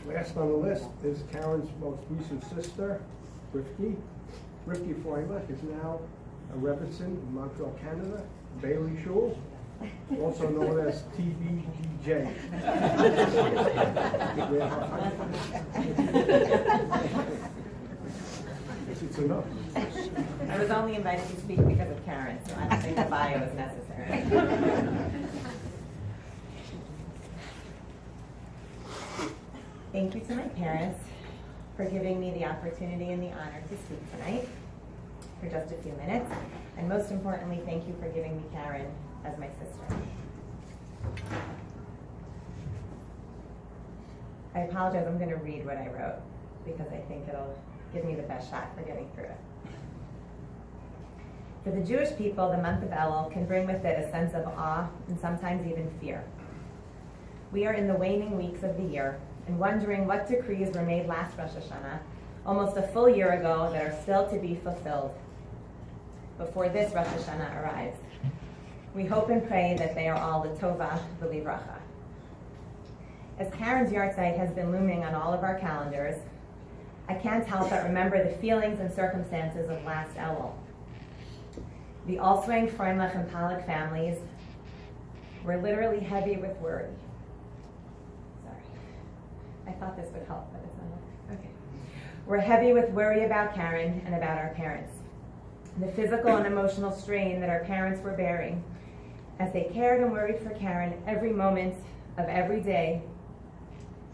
Last on the list is Caryn's most recent sister, Rivkie. Rivkie Pollak is now a Rebbitzin in Montreal, Canada, Bailey Shul, also known as TBGJ. It's enough. I was only invited to speak because of Caryn, so I don't think the bio is necessary. Thank you to my parents for giving me the opportunity and the honor to speak tonight for just a few minutes. And most importantly, thank you for giving me Caryn as my sister. I apologize, I'm going to read what I wrote because I think it'll give me the best shot for getting through it. For the Jewish people, the month of Elul can bring with it a sense of awe and sometimes even fear. We are in the waning weeks of the year and wondering what decrees were made last Rosh Hashanah, almost a full year ago, that are still to be fulfilled before this Rosh Hashanah arrives. We hope and pray that they are all l'tova v'livracha. As Caryn's Tzeit has been looming on all of our calendars, I can't help but remember the feelings and circumstances of last Elul. The Allswang, Freundlich, and Pollak families were literally heavy with worry. Sorry. I thought this would help, but it's not. Okay. We're heavy with worry about Caryn and about our parents. The physical and emotional strain that our parents were bearing as they cared and worried for Caryn every moment of every day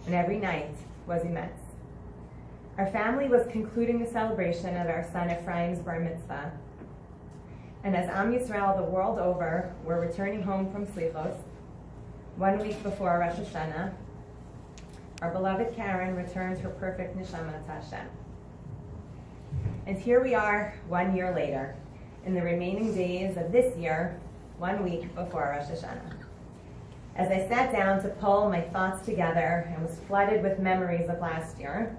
and every night was immense. Our family was concluding the celebration of our son Ephraim's bar mitzvah, and as Am Yisrael the world over were returning home from Slichos, 1 week before Rosh Hashanah, our beloved Caryn returned her perfect neshama to Hashem. And here we are 1 year later, in the remaining days of this year, 1 week before Rosh Hashanah. As I sat down to pull my thoughts together and was flooded with memories of last year,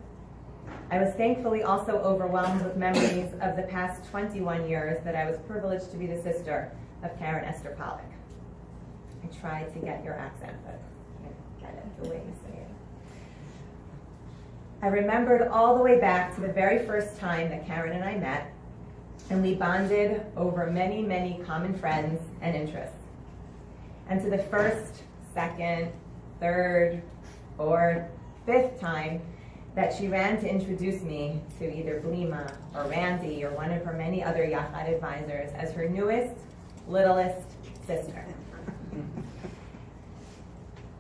I was thankfully also overwhelmed with memories of the past 21 years that I was privileged to be the sister of Caryn Esther Pollak. I tried to get your accent, but I get it the way you say it. I remembered all the way back to the very first time that Caryn and I met, and we bonded over many, many common friends and interests. And to the first, second, third, fourth, fifth time that she ran to introduce me to either Blima or Randy or one of her many other Yachad advisors as her newest, littlest sister.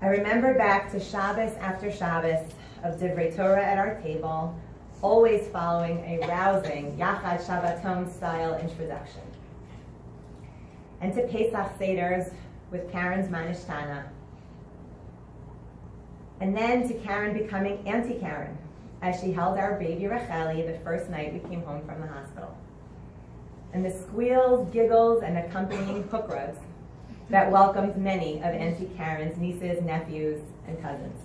I remember back to Shabbos after Shabbos of Divrei Torah at our table, always following a rousing Yachad Shabbaton style introduction. And to Pesach Seders with Caryn's Manishtana. And then to Caryn becoming Auntie Caryn, as she held our baby Racheli the first night we came home from the hospital. And the squeals, giggles, and accompanying hukras that welcomed many of Auntie Caryn's nieces, nephews, and cousins.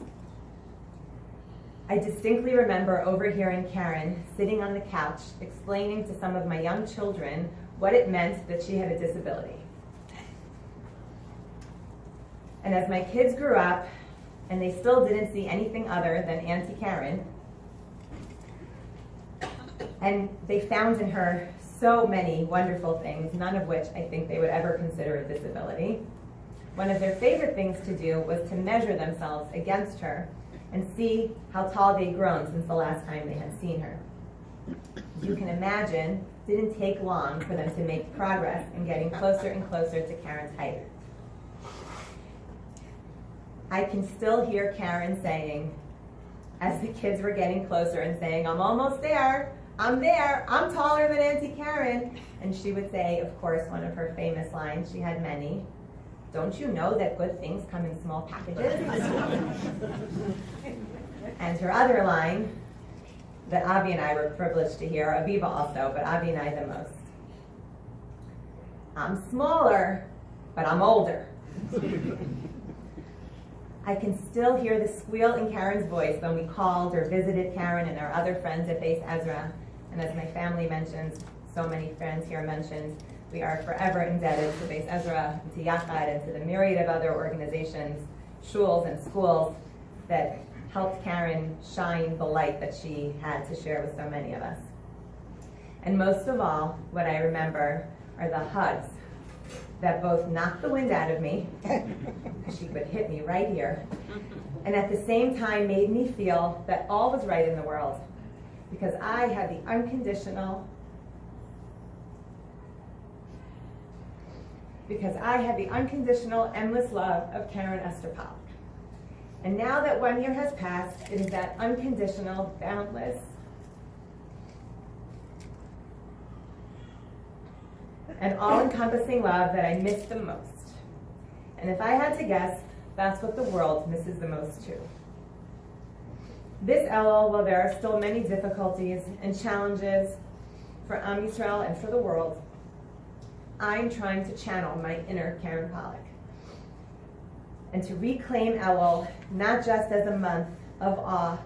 I distinctly remember overhearing Caryn sitting on the couch explaining to some of my young children what it meant that she had a disability. And as my kids grew up, and they still didn't see anything other than Auntie Caryn, and they found in her so many wonderful things, none of which I think they would ever consider a disability. One of their favorite things to do was to measure themselves against her and see how tall they'd grown since the last time they had seen her. As you can imagine, it didn't take long for them to make progress in getting closer and closer to Caryn's height. I can still hear Caryn saying, as the kids were getting closer and saying, "I'm almost there, I'm taller than Auntie Caryn." And she would say, of course, one of her famous lines, she had many, "Don't you know that good things come in small packages?" And her other line, that Avi and I were privileged to hear, Aviva also, but Avi and I the most. "I'm smaller, but I'm older." I can still hear the squeal in Caryn's voice when we called or visited Caryn and our other friends at Beis Ezra. And as my family mentions, so many friends here mentioned, we are forever indebted to Beis Ezra, and to Yachad, and to the myriad of other organizations, shuls and schools that helped Caryn shine the light that she had to share with so many of us. And most of all, what I remember are the hugs that both knocked the wind out of me, she would hit me right here, and at the same time made me feel that all was right in the world, because I had the unconditional, endless love of Caryn Esther Pollak. And now that 1 year has passed, it is that unconditional, boundless, and all-encompassing love that I miss the most. And if I had to guess, that's what the world misses the most too. This Elul, while there are still many difficulties and challenges for Am Yisrael and for the world, I'm trying to channel my inner Caryn Pollak and to reclaim Elul not just as a month of awe,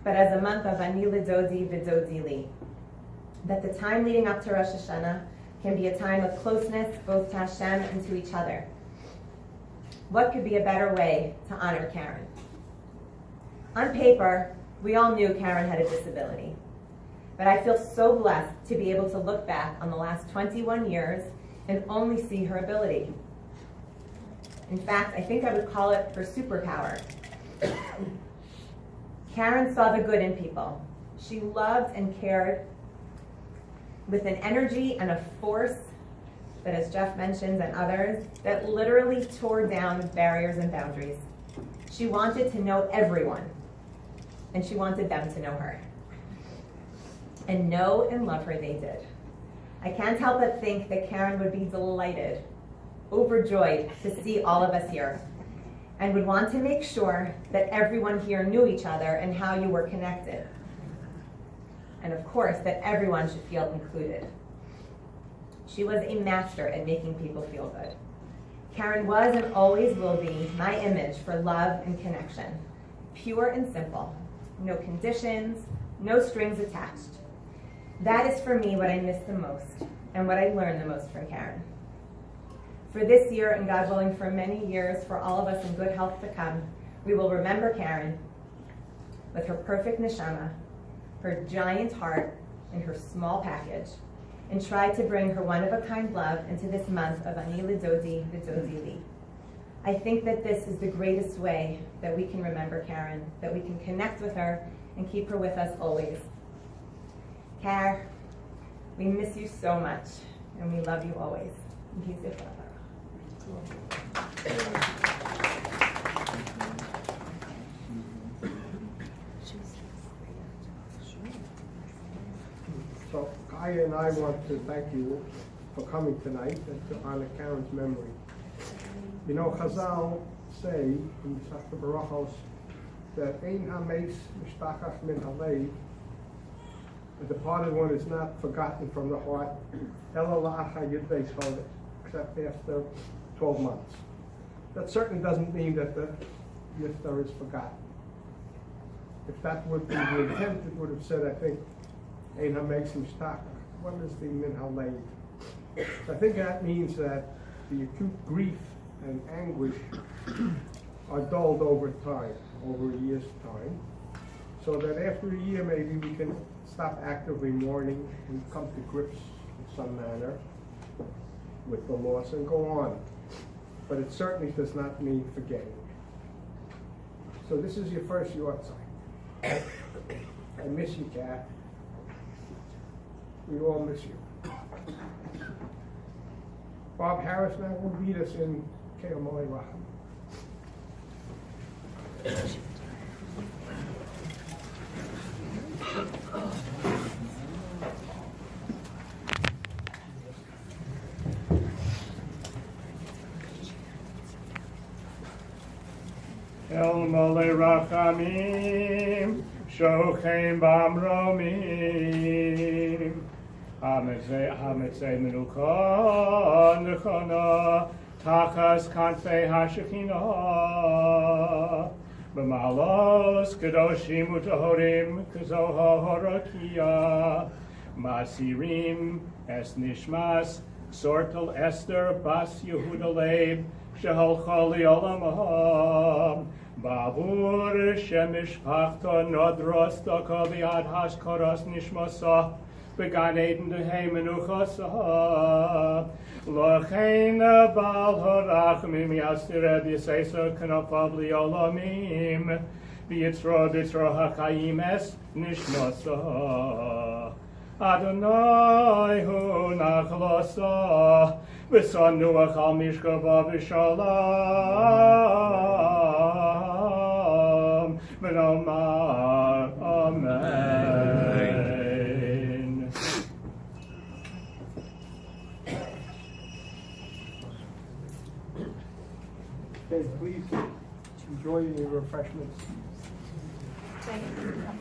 but as a month of Ani L'Dodi V'Dodi Li. That the time leading up to Rosh Hashanah can be a time of closeness both to Hashem and to each other. What could be a better way to honor Caryn? On paper, we all knew Caryn had a disability, but I feel so blessed to be able to look back on the last 21 years and only see her ability. In fact, I think I would call it her superpower. Caryn saw the good in people. She loved and cared with an energy and a force that, as Jeff mentions and others, that literally tore down barriers and boundaries. She wanted to know everyone, and she wanted them to know her. And know and love her they did. I can't help but think that Caryn would be delighted, overjoyed to see all of us here, and would want to make sure that everyone here knew each other and how you were connected. And of course, that everyone should feel included. She was a master at making people feel good. Caryn was and always will be my image for love and connection. Pure and simple. No conditions, no strings attached. That is for me what I miss the most and what I learned the most from Caryn. For this year, and God willing for many years, for all of us in good health to come, we will remember Caryn with her perfect neshama, her giant heart, and her small package, and try to bring her one-of-a-kind love into this month of Ani L'Dodi V'Dodi Li. I think that this is the greatest way that we can remember Caryn, that we can connect with her and keep her with us always. Car, we miss you so much, and we love you always. So Kaya and I want to thank you for coming tonight and to honor Caryn's memory. You know, Chazal say in Masechta Berachos that Ein Hameis Mishtachach Min Halev, the departed one is not forgotten from the heart, Ela La'achar Yud Beis Chodesh, except after 12 months. That certainly doesn't mean that the Yiftar is forgotten. If that would be the intent, it would have said, I think, Ein Hameis Mishtachach. What is the Min Halev? I think that means that the acute grief and anguish are dulled over time, over a year's time, so that after a year maybe we can stop actively mourning and come to grips in some manner with the loss and go on. But it certainly does not mean forgetting. So this is your first yahrzeit. I miss you, Kat. We all miss you. Bob Harris now will lead us in Ke'amolei Racham. Ke'amolei Rachamim, Shochem Bamromim, Hametzei Menukah Nechana, Tachas Kanfei HaShekhinah, B'malos Kedoshim U'Tahorim K'Zohar HaRakia, Masirim Es Nishmas Sortel Esther Bas Yehuda Leib Sheholcha Li'olamah, Bavur Shemishpachta Nodros Daka Biad Hashkaras Nishmasa Began Eden Dehe Menuchasa Lochein Bal Horachmim Yastir Yisesa Kanafav Li'olamim V'yitzro HaKayim Es Nishmasa Adonai Hu Nachlasa V'Sanuach Al Mishkava V'Shalom V'Nomar Amen. Okay, please enjoy your refreshments. Thank you.